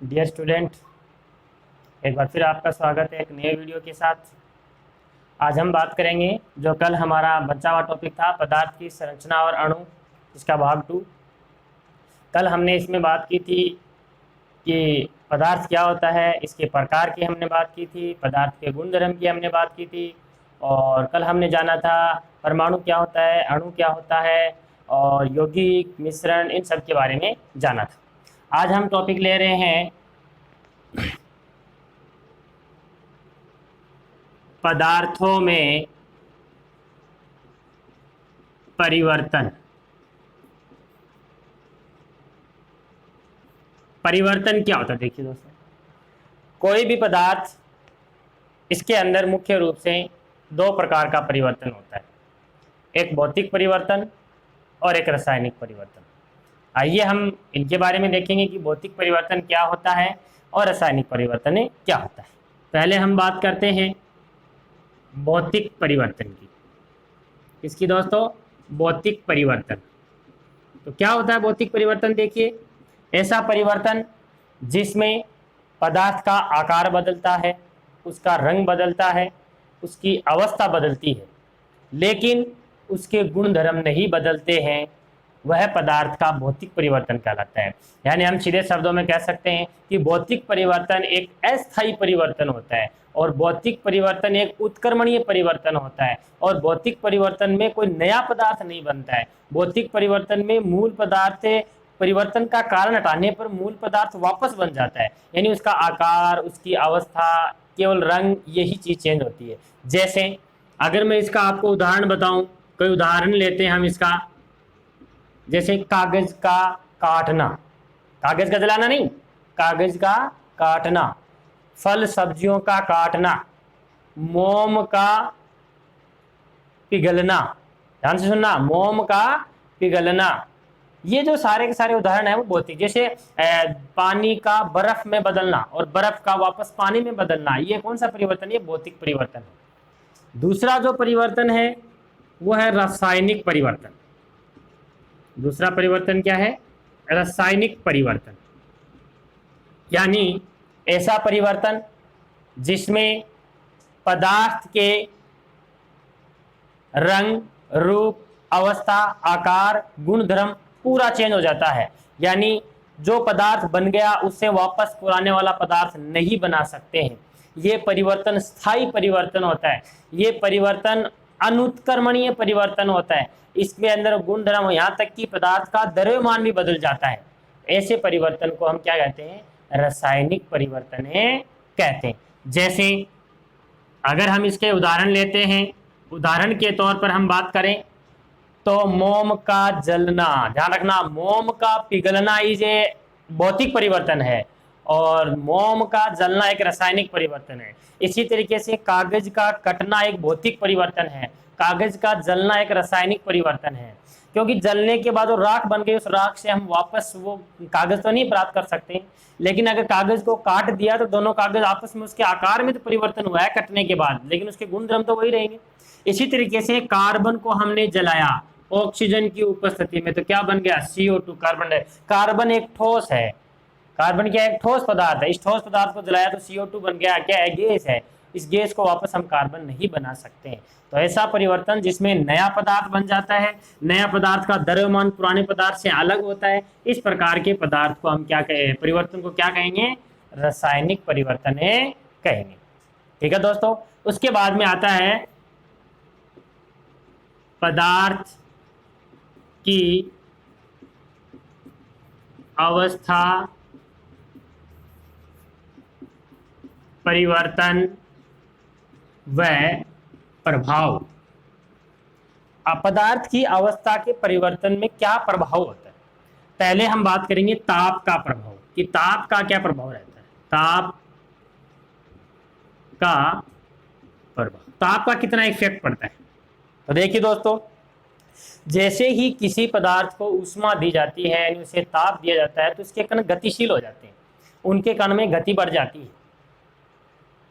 Dear student, एक बार फिर आपका स्वागत है एक नए वीडियो के साथ। आज हम बात करेंगे जो कल हमारा बचा हुआ टॉपिक था, पदार्थ की संरचना और अणु, इसका भाग 2। कल हमने इसमें बात की थी कि पदार्थ क्या होता है, इसके प्रकार की हमने बात की थी, पदार्थ के गुणधर्म की हमने बात की थी, और कल हमने जाना था परमाणु क्या होता है, अणु क्या होता है, और यौगिक मिश्रण, इन सब के बारे में जाना था। आज हम टॉपिक ले रहे हैं पदार्थों में परिवर्तन। परिवर्तन क्या होता है? देखिए दोस्तों, कोई भी पदार्थ, इसके अंदर मुख्य रूप से दो प्रकार का परिवर्तन होता है, एक भौतिक परिवर्तन और एक रासायनिक परिवर्तन। आइए हम इनके बारे में देखेंगे कि भौतिक परिवर्तन क्या होता है और रासायनिक परिवर्तन क्या होता है। पहले हम बात करते हैं भौतिक परिवर्तन की। किसकी दोस्तों? भौतिक परिवर्तन। तो क्या होता है भौतिक परिवर्तन? देखिए, ऐसा परिवर्तन जिसमें पदार्थ का आकार बदलता है, उसका रंग बदलता है, उसकी अवस्था बदलती है, लेकिन उसके गुणधर्म नहीं बदलते हैं, वह पदार्थ का भौतिक परिवर्तन कहलाता है। यानी हम सीधे शब्दों में कह सकते हैं कि भौतिक परिवर्तन एक अस्थायी परिवर्तन होता है और भौतिक परिवर्तन एक उत्क्रमणीय परिवर्तन होता है, और भौतिक परिवर्तन में कोई नया पदार्थ नहीं बनता है। भौतिक परिवर्तन में मूल पदार्थ परिवर्तन का कारण हटाने पर मूल पदार्थ वापस बन जाता है, यानी उसका आकार, उसकी अवस्था, केवल रंग, यही चीज चेंज होती है। जैसे अगर मैं इसका आपको उदाहरण बताऊं, कोई उदाहरण लेते हैं हम इसका, जैसे कागज का काटना, कागज का जलाना नहीं, कागज का काटना, फल सब्जियों का काटना, मोम का पिघलना। ध्यान से सुनना, मोम का पिघलना। ये जो सारे के सारे उदाहरण है वो भौतिक, जैसे पानी का बर्फ में बदलना और बर्फ का वापस पानी में बदलना, ये कौन सा परिवर्तन? ये भौतिक परिवर्तन है। दूसरा जो परिवर्तन है वो है रासायनिक परिवर्तन। दूसरा परिवर्तन क्या है? रासायनिक परिवर्तन। यानी ऐसा परिवर्तन जिसमें पदार्थ के रंग, रूप, अवस्था, आकार, गुणधर्म पूरा चेंज हो जाता है। यानी जो पदार्थ बन गया उससे वापस पुराने वाला पदार्थ नहीं बना सकते हैं। ये परिवर्तन स्थायी परिवर्तन होता है। ये परिवर्तन अनुत्क्रमणीय परिवर्तन होता है। इसके अंदर गुणधर्म, यहाँ तक कि पदार्थ का द्रव्यमान भी बदल जाता है। ऐसे परिवर्तन को हम क्या कहते हैं? रासायनिक परिवर्तन कहते हैं। जैसे अगर हम इसके उदाहरण लेते हैं, उदाहरण के तौर पर हम बात करें तो मोम का जलना, ध्यान रखना, मोम का पिघलना ये भौतिक परिवर्तन है और मोम का जलना एक रासायनिक परिवर्तन है। इसी तरीके से कागज का कटना एक भौतिक परिवर्तन है, कागज का जलना एक रासायनिक परिवर्तन है, क्योंकि जलने के बाद वो राख बन गई, उस राख से हम वापस वो कागज तो नहीं प्राप्त कर सकते, लेकिन अगर कागज को काट दिया तो दोनों कागज आपस में, उसके आकार में तो परिवर्तन हुआ है कटने के बाद, लेकिन उसके गुणधर्म तो वही रहेंगे। इसी तरीके से कार्बन को हमने जलाया ऑक्सीजन की उपस्थिति में, तो क्या बन गया? CO2, carbon dioxide. कार्बन एक ठोस है, कार्बन क्या है? एक ठोस पदार्थ है। इस ठोस पदार्थ को जलाया तो CO2 बन गया, क्या है? गैस है। इस गैस को वापस हम कार्बन नहीं बना सकते हैं। तो ऐसा परिवर्तन जिसमें नया पदार्थ बन जाता है, नया पदार्थ का द्रव्यमान पुराने पदार्थ से अलग होता है, इस प्रकार के पदार्थ को हम क्या कहें? परिवर्तन को क्या कहेंगे? रासायनिक परिवर्तन कहेंगे। ठीक है दोस्तों। उसके बाद में आता है पदार्थ की अवस्था परिवर्तन व प्रभाव। पदार्थ की अवस्था के परिवर्तन में क्या प्रभाव होता है? पहले हम बात करेंगे ताप का प्रभाव, कि ताप का क्या प्रभाव रहता है। ताप का प्रभाव, ताप का कितना इफेक्ट पड़ता है? तो देखिए दोस्तों, जैसे ही किसी पदार्थ को ऊष्मा दी जाती है, यानी उसे ताप दिया जाता है, तो उसके कण गतिशील हो जाते हैं, उनके कण में गति बढ़ जाती है।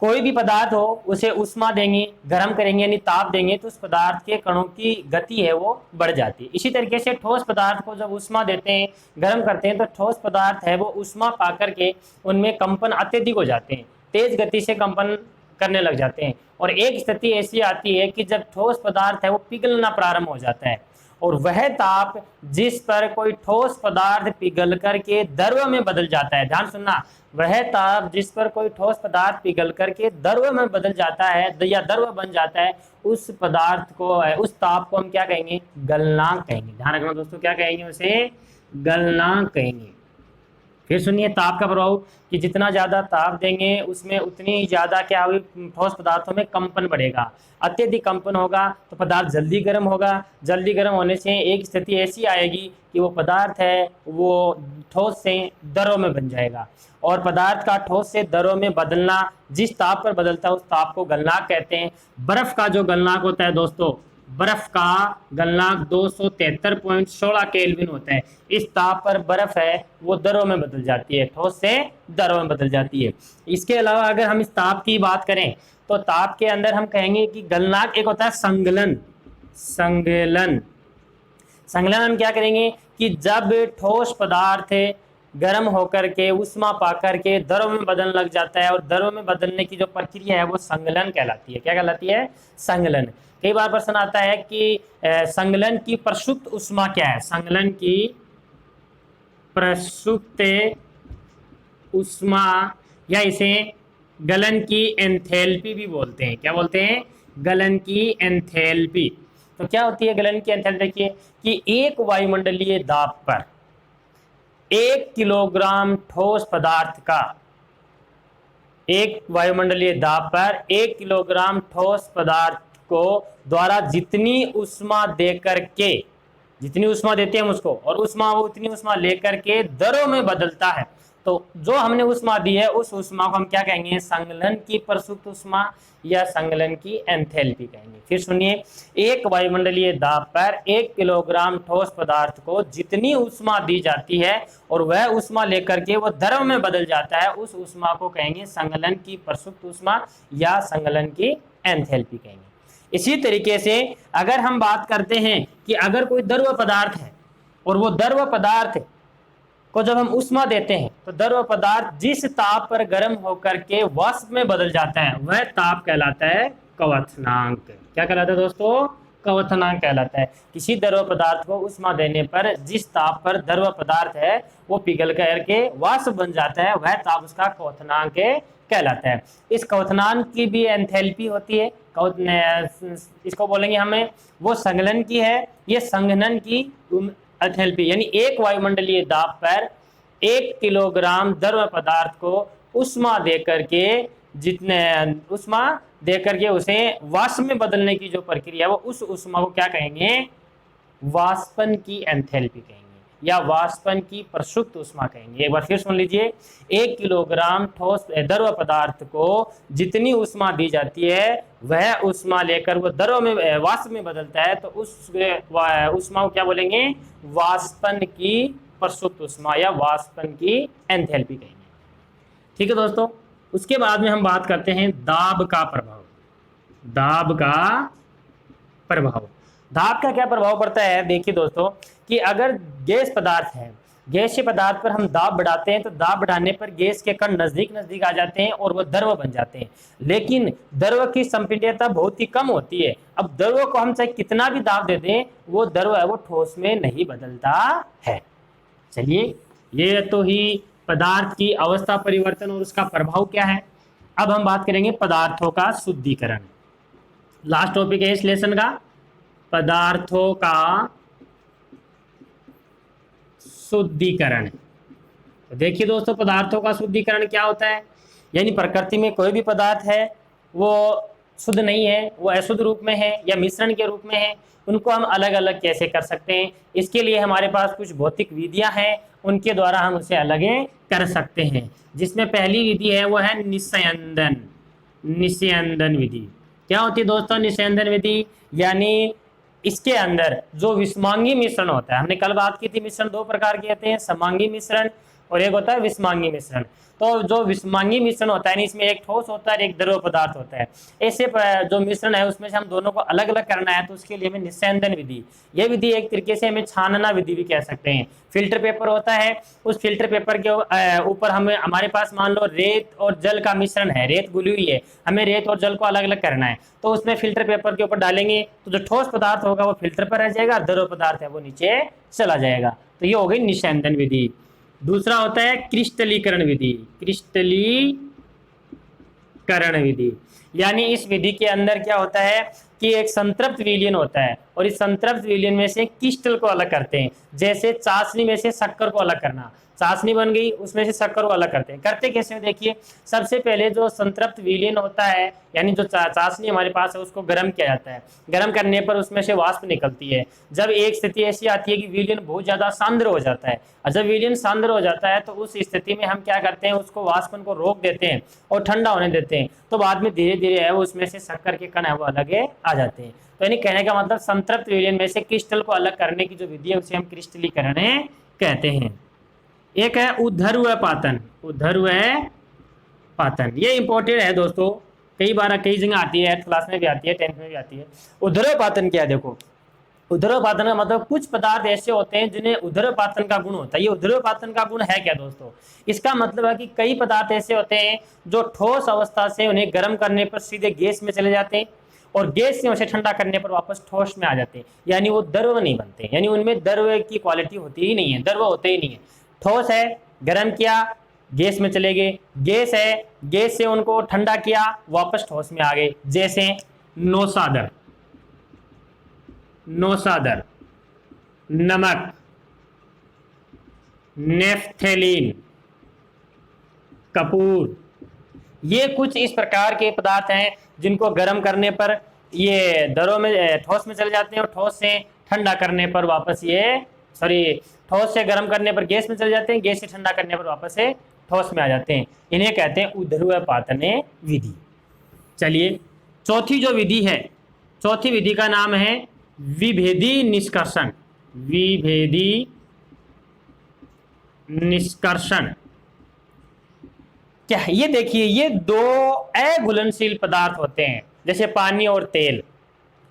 कोई भी पदार्थ हो उसे उष्मा देंगे, गर्म करेंगे यानी ताप देंगे तो उस पदार्थ के कणों की गति है वो बढ़ जाती है। इसी तरीके से ठोस पदार्थ को जब उष्मा देते हैं, गर्म करते हैं, तो ठोस पदार्थ है वो उष्मा पा करके उनमें कंपन अत्यधिक हो जाते हैं, तेज गति से कंपन करने लग जाते हैं। और एक स्थिति ऐसी आती है कि जब ठोस पदार्थ है वो पिघलना प्रारंभ हो जाता है, और वह ताप जिस पर कोई ठोस पदार्थ पिघल करके द्रव में बदल जाता है, ध्यान सुनना, वह ताप जिस पर कोई ठोस पदार्थ पिघल करके द्रव में बदल जाता है या द्रव बन जाता है, उस पदार्थ को, उस ताप को हम क्या कहेंगे? गलनांक कहेंगे। ध्यान रखना दोस्तों, क्या कहेंगे? उसे गलनांक कहेंगे। फिर सुनिए ताप का प्रभाव, कि जितना ज़्यादा ताप देंगे उसमें उतनी ही ज़्यादा क्या हुई, ठोस पदार्थों में कंपन बढ़ेगा। अत्यधिक कंपन होगा तो पदार्थ जल्दी गर्म होगा, जल्दी गर्म होने से एक स्थिति ऐसी आएगी कि वो पदार्थ है वो ठोस से द्रव में बन जाएगा। और पदार्थ का ठोस से द्रव में बदलना जिस ताप पर बदलता है उस ताप को गलनांक कहते हैं। बर्फ का जो गलनांक होता है दोस्तों, बर्फ का गलनांक 273.16 केल्विन होता है। इस ताप पर बर्फ है वो द्रव में बदल जाती है, ठोस से द्रव में बदल जाती है। इसके अलावा अगर हम इस ताप की बात करें तो ताप के अंदर हम कहेंगे कि गलनांक एक होता है संगलन। संगलन हम क्या करेंगे कि जब ठोस पदार्थ गर्म होकर के उष्मा पाकर के द्रव में बदलने लग जाता है, और द्रव में बदलने की जो प्रक्रिया है वो संगलन कहलाती है। क्या कहलाती है? संगलन। कई बार प्रश्न आता है कि संगलन की प्रसुप्त उष्मा क्या है? संगलन की प्रसुप्त उष्मा, या इसे गलन की एंथैल्पी भी बोलते हैं। क्या बोलते हैं? गलन की एंथैल्पी। तो क्या होती है गलन की एंथैल्पी? देखिए कि एक वायुमंडलीय दाब पर 1 किलोग्राम ठोस पदार्थ का, एक वायुमंडलीय दाब पर 1 किलोग्राम ठोस पदार्थ को द्वारा जितनी उष्मा देकर के, जितनी उष्मा देते हैं हम उसको, और उष्मा वो उतनी उष्मा लेकर के द्रव में बदलता है, तो जो हमने उष्मा दी है उस उष्मा को हम क्या कहेंगे? संगलन की प्रसुप्त उष्मा या संगलन की एंथैल्पी कहेंगे। फिर सुनिए, एक वायुमंडलीय दाब पर 1 किलोग्राम ठोस पदार्थ को जितनी उष्मा दी जाती है और वह उष्मा लेकर के वो द्रव में बदल जाता है, उस उष्मा को कहेंगे संगलन की प्रसुप्त उष्मा या संगलन की एंथैल्पी कहेंगे। इसी तरीके से अगर हम बात करते हैं कि अगर कोई द्रव पदार्थ है और वो द्रव पदार्थ को जब हम उष्मा देते हैं तो द्रव पदार्थ जिस ताप पर गर्म होकर के वाष्प में बदल जाता है वह ताप कहलाता है क्वथनांक। क्या कहलाता है दोस्तों? क्वथनांक कहलाता है। किसी द्रव पदार्थ को उष्मा देने पर जिस ताप पर द्रव पदार्थ है वो पिघल करके वाष्प बन जाता है, वह ताप उसका क्वथनांक कहलाता है। इस क्वथनांक की भी एंथैल्पी होती है, इसको बोलेंगे हमें वो संगलन की है, ये संघनन की एंथैल्पी, यानी एक वायुमंडलीय दाब पर 1 किलोग्राम द्रव पदार्थ को उष्मा देकर के, जितने उष्मा देकर के उसे वाष्प में बदलने की जो प्रक्रिया है वो उस उष्मा को क्या कहेंगे? वाष्पन की एंथैल्पी कहेंगे या वाष्पन की प्रसुप्त उष्मा कहेंगे। एक बार फिर सुन लीजिए, 1 किलोग्राम ठोस द्रव पदार्थ को जितनी उष्मा दी जाती है वह उष्मा लेकर वो द्रव में, वाष्प में बदलता है, तो उस उष्मा को क्या बोलेंगे? वाष्पन की प्रसुप्त उष्मा या वाष्पन की एंथैल्पी कहेंगे। ठीक है दोस्तों, उसके बाद में हम बात करते हैं दाब का प्रभाव। दाब का प्रभाव, दाब का क्या प्रभाव पड़ता है? देखिए दोस्तों कि अगर गैस पदार्थ है, गैसीय पदार्थ पर हम दाब बढ़ाते हैं तो दाब बढ़ाने पर गैस के कण नजदीक नजदीक आ जाते हैं और वो द्रव बन जाते हैं, लेकिन द्रव की संपीड्यता बहुत ही कम होती है। अब द्रव को हम चाहे कितना भी दाब दे दें वो द्रव है वो ठोस में नहीं बदलता है। चलिए, ये तो ही पदार्थ की अवस्था परिवर्तन और उसका प्रभाव क्या है। अब हम बात करेंगे पदार्थों का शुद्धिकरण। लास्ट टॉपिक है इस लेसन का, पदार्थों का शुद्धिकरण। तो देखिए दोस्तों, पदार्थों का शुद्धिकरण क्या होता है? यानी प्रकृति में कोई भी पदार्थ है वो शुद्ध नहीं है, वो अशुद्ध रूप में है या मिश्रण के रूप में है, उनको हम अलग अलग कैसे कर सकते हैं? इसके लिए हमारे पास कुछ भौतिक विधियां हैं, उनके द्वारा हम उसे अलग कर सकते हैं। जिसमें पहली विधि है वो है निस्यंदन। निस्यंदन विधि क्या होती है दोस्तों? निस्यंदन विधि यानी इसके अंदर जो विषमांगी मिश्रण होता है, हमने कल बात की थी मिश्रण 2 प्रकार के होते हैं, समांगी मिश्रण और एक होता है विषमांगी मिश्रण। तो जो विषमांगी मिश्रण होता है ना, इसमें एक ठोस होता है और एक द्रव पदार्थ होता है। ऐसे जो मिश्रण है उसमें से हम दोनों को अलग अलग करना है, तो उसके लिए हमें निस्यंदन विधि, यह विधि एक तरीके से हमें छानना विधि भी कह सकते हैं। फिल्टर पेपर होता है, उस फिल्टर पेपर के ऊपर हमें, हमारे पास मान लो रेत और जल का मिश्रण है, रेत घुली हुई है, हमें रेत और जल को अलग अलग करना है, तो उसमें फिल्टर पेपर के ऊपर डालेंगे तो जो ठोस पदार्थ होगा वो फिल्टर पर रह जाएगा, द्रव पदार्थ है वो नीचे चला जाएगा। तो ये हो गई निस्यंदन विधि। दूसरा होता है क्रिस्टलीकरण विधि। क्रिस्टलीकरण विधि यानी इस विधि के अंदर क्या होता है कि एक संतृप्त विलयन होता है और इस संतृप्त विलयन में से क्रिस्टल को अलग करते हैं। जैसे चाशनी में से शक्कर को अलग करना, चाशनी बन गई उसमें से शक्कर को अलग करते हैं। करते कैसे, देखिए सबसे पहले जो संतृप्त विलयन होता है यानी जो चाशनी हमारे पास है उसको गर्म किया जाता है। गर्म करने पर उसमें से वाष्प निकलती है। जब एक स्थिति ऐसी आती है कि विलयन बहुत ज्यादा सांद्र हो जाता है, और जब विलयन सांद्र हो जाता है तो उस स्थिति में हम क्या करते हैं, उसको वाष्पन को रोक देते हैं और ठंडा होने देते हैं। तो बाद में धीरे धीरे है वो उसमें से शक्कर के कण है वो अलग आ जाते हैं। तो यानी कहने का मतलब संतृप्त विलयन में से क्रिस्टल को अलग करने की जो विधि है उसे हम क्रिस्टलीकरण कहते हैं। एक है ऊर्ध्व पातन। ऊर्ध्व पातन ये इंपॉर्टेंट है दोस्तों, कई बार कई जगह आती है, क्लास में भी आती है, 10th में भी आती है। ऊर्ध्व पातन क्या है, देखो ऊर्ध्व पातन का मतलब कुछ पदार्थ ऐसे होते हैं जिन्हें ऊर्ध्व पातन का गुण होता है। ये ऊर्ध्व पातन का गुण है क्या दोस्तों, इसका मतलब है कि कई पदार्थ ऐसे होते हैं जो ठोस अवस्था से उन्हें गर्म करने पर सीधे गैस में चले जाते हैं और गैस से उसे ठंडा करने पर वापस ठोस में आ जाते हैं, यानी वो द्रव नहीं बनते, यानी उनमें द्रव की क्वालिटी होती ही नहीं है, द्रव होते ही नहीं है। ठोस है, गर्म किया, गैस में चले गए, गैस है, गैस से उनको ठंडा किया, वापस ठोस में आ गए। जैसे नौसादर, नौसादर, नमक, नेफ्थेलीन, कपूर, ये कुछ इस प्रकार के पदार्थ हैं जिनको गर्म करने पर ये द्रव में, ठोस में चले जाते हैं और ठोस से ठंडा करने पर वापस ये, ठोस से गर्म करने पर गैस में चले जाते हैं, गैस से ठंडा करने पर वापस से ठोस में आ जाते हैं। इन्हें कहते हैं ऊर्ध्व पातन विधि। चलिए चौथी जो विधि है, चौथी विधि का नाम है विभेदी निष्कर्षण। विभेदी निष्कर्षण क्या है, ये देखिए ये दो अघुलनशील पदार्थ होते हैं, जैसे पानी और तेल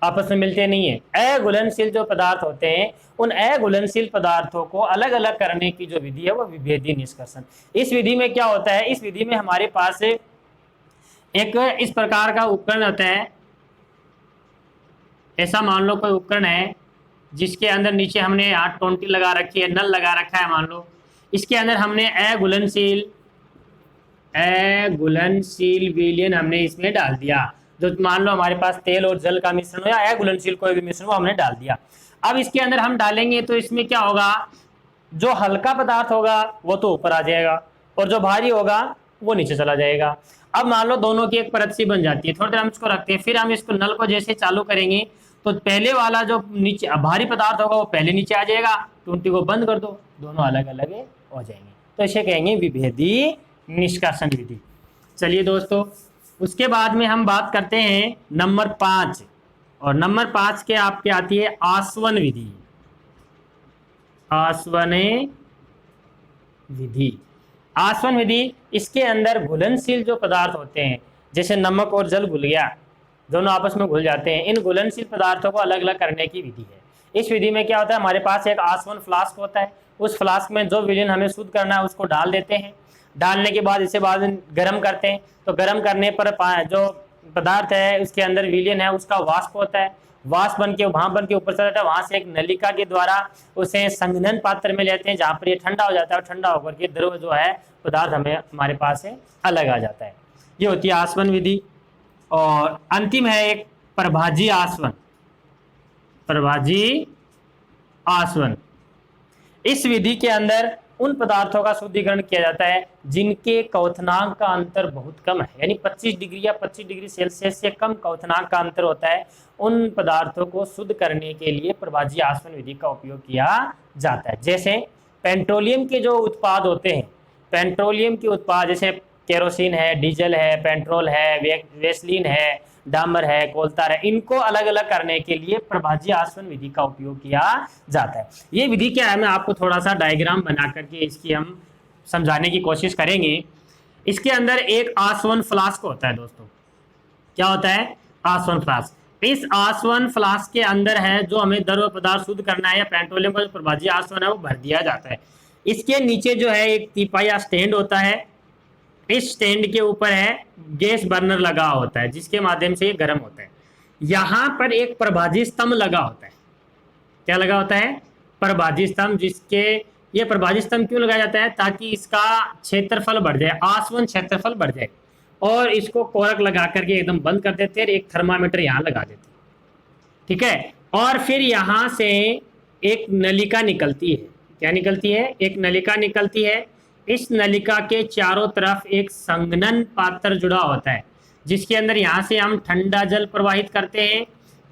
आपस में मिलते नहीं है। अघुलनशील जो पदार्थ होते हैं उन अघुलनशील पदार्थों को अलग अलग करने की जो विधि है वो विभेदी निष्कर्षण। इस विधि में क्या होता है, इस विधि में हमारे पास एक इस प्रकार का उपकरण होता है, ऐसा मान लो कोई उपकरण है जिसके अंदर नीचे हमने यहाँ टोंटी लगा रखी है, नल लगा रखा है मान लो, इसके अंदर हमने अघुलनशील विलयन हमने इसमें डाल दिया। जो मान लो हमारे पास तेल और जल का मिश्रण हो या अघुलनशील कोई भी मिश्रण हो हमने डाल दिया। अब इसके अंदर हम डालेंगे तो इसमें क्या होगा, जो हल्का पदार्थ होगा वो तो ऊपर आ जाएगा और जो भारी होगा वो नीचे चला जाएगा। अब मान लो दोनों की एक परत सी बन जाती है, थोड़ी देर हम इसको रखते हैं, फिर हम इसको नल को जैसे चालू करेंगे तो पहले वाला जो नीचे भारी पदार्थ होगा वो पहले नीचे आ जाएगा, टूंटी को बंद कर दो, दोनों अलग अलग हो जाएंगे। तो इसे कहेंगे विभेदी निष्कर्षण विधि। चलिए दोस्तों उसके बाद में हम बात करते हैं नंबर 5, और नंबर 5 के आपके आती है आसवन विधि। आसवन विधि, आसवन विधि, इसके अंदर घुलनशील जो पदार्थ होते हैं, जैसे नमक और जल घुल गया, दोनों आपस में घुल जाते हैं, इन घुलनशील पदार्थों को अलग अलग करने की विधि है। इस विधि में क्या होता है, हमारे पास एक आसवन फ्लास्क होता है, उस फ्लास्क में जो विलयन हमें शुद्ध करना है उसको डाल देते हैं। डालने के बाद इसे बाद गर्म करते हैं, तो गर्म करने पर जो पदार्थ है उसके अंदर विलयन है उसका वाष्प होता है, वाष्प बन के वहां बन के ऊपर चला जाता है, वहां से एक नलिका के द्वारा उसे संघनन पात्र में लेते हैं जहां पर ये ठंडा हो जाता है, और ठंडा होकर के द्रव जो है पदार्थ हमें हमारे पास से अलग आ जाता है। ये होती है आसवन विधि। और अंतिम है एक प्रभाजी आसवन। प्रभाजी आसवन, इस विधि के अंदर उन पदार्थों का शुद्धिकरण किया जाता है जिनके क्वथनांक का अंतर बहुत कम है, यानी 25 डिग्री या 25 डिग्री सेल्सियस से कम क्वथनांक का अंतर होता है। उन पदार्थों को शुद्ध करने के लिए प्रभाजी आसवन विधि का उपयोग किया जाता है। जैसे पेट्रोलियम के जो उत्पाद होते हैं, पेट्रोलियम के उत्पाद जैसे केरोसिन है, डीजल है, पेट्रोल है, वेसलीन है, डामर है, कोलतार है, इनको अलग अलग करने के लिए प्रभाजी आसवन विधि का उपयोग किया जाता है। ये विधि क्या है, मैं आपको थोड़ा सा डायग्राम बना करके इसकी हम समझाने की कोशिश करेंगे। इसके अंदर एक आसवन फ्लास्क होता है दोस्तों। क्या होता है? आसवन फ्लास्क। इस आसवन फ्लास्क के अंदर है जो हमें द्रव पदार्थ शुद्ध करना है या पेट्रोलियम का जो प्रभाजी आसवन है वो भर दिया जाता है। इसके नीचे जो है एक तिपाया स्टैंड होता है। इस स्टैंड के ऊपर है गैस बर्नर लगा होता है जिसके माध्यम से ये गर्म होता है। यहाँ पर एक प्रभाजी स्तंभ लगा होता है। क्या लगा होता है? प्रभाजी स्तंभ। जिसके ये प्रभाजी स्तंभ क्यों लगाया जाता है? ताकि इसका क्षेत्रफल बढ़ जाए, आसवन क्षेत्रफल बढ़ जाए। और इसको कोरक लगा करके एकदम बंद कर देते हैं, एक थर्मामीटर यहाँ लगा देते हैं। ठीक है। और फिर यहाँ से एक नलिका निकलती है। क्या निकलती है? एक नलिका निकलती है। इस नलिका के चारों तरफ एक संघनन पात्र जुड़ा होता है जिसके अंदर यहाँ से हम ठंडा जल प्रवाहित करते हैं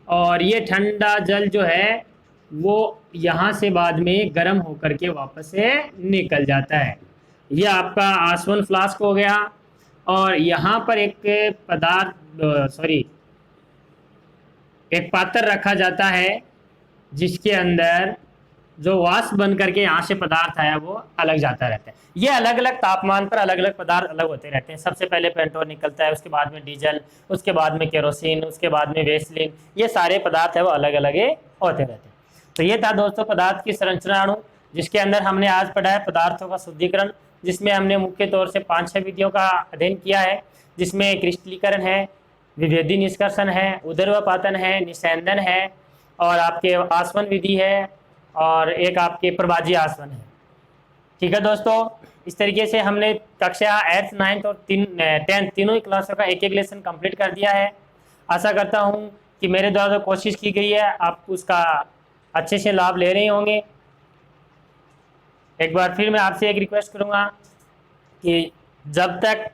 और ये ठंडा जल जो है वो यहाँ से बाद में गर्म होकर के वापस से निकल जाता है। ये आपका आसवन फ्लास्क हो गया। और यहाँ पर एक एक पात्र रखा जाता है जिसके अंदर जो वाष्प बन करके यहाँ से पदार्थ आया वो अलग जाता रहता है। ये अलग अलग तापमान पर अलग अलग पदार्थ अलग होते रहते हैं। सबसे पहले पेट्रोल निकलता है, उसके बाद में डीजल, उसके बाद में केरोसिन, उसके बाद में वेसलिन। ये सारे पदार्थ है वो अलग अलग होते रहते हैं। तो ये था दोस्तों पदार्थ की संरचना अणु, जिसके अंदर हमने आज पढ़ा है पदार्थों का शुद्धिकरण, जिसमें हमने मुख्य तौर से 5-6 विधियों का अध्ययन किया है, जिसमें क्रिस्टलीकरण है, विभेदी निष्कर्षण है, उदर्वपातन है, निस्यंदन है और आपके आसवन विधि है और एक आपके प्रभाजी आसवन है। ठीक है दोस्तों, इस तरीके से हमने कक्षा 8th 9th और 10th तीनों ही क्लासों का एक लेसन कंप्लीट कर दिया है। आशा करता हूँ कि मेरे द्वारा कोशिश की गई है आप उसका अच्छे से लाभ ले रहे होंगे। एक बार फिर मैं आपसे एक रिक्वेस्ट करूँगा कि जब तक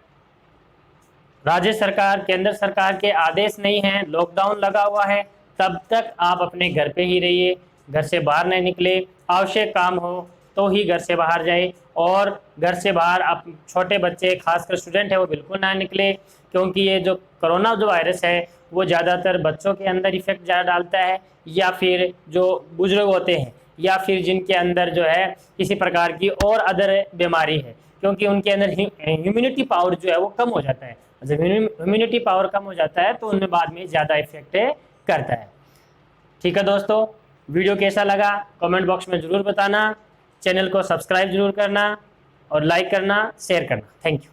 राज्य सरकार, केंद्र सरकार के आदेश नहीं हैं, लॉकडाउन लगा हुआ है, तब तक आप अपने घर पे ही रहिए, घर से बाहर नहीं निकले। आवश्यक काम हो तो ही घर से बाहर जाए और घर से बाहर आप छोटे बच्चे खासकर स्टूडेंट है वो बिल्कुल ना निकले, क्योंकि ये जो कोरोना जो वायरस है वो ज़्यादातर बच्चों के अंदर इफेक्ट ज़्यादा डालता है या फिर जो बुजुर्ग होते हैं या फिर जिनके अंदर जो है किसी प्रकार की और अदर बीमारी है, क्योंकि उनके अंदर इम्यूनिटी पावर जो है वो कम हो जाता है। जब इम्यूनिटी पावर कम हो जाता है तो उनमें बाद में ज़्यादा इफेक्ट करता है। ठीक है दोस्तों, वीडियो कैसा लगा कमेंट बॉक्स में ज़रूर बताना। चैनल को सब्सक्राइब जरूर करना और लाइक करना, शेयर करना। Thank you.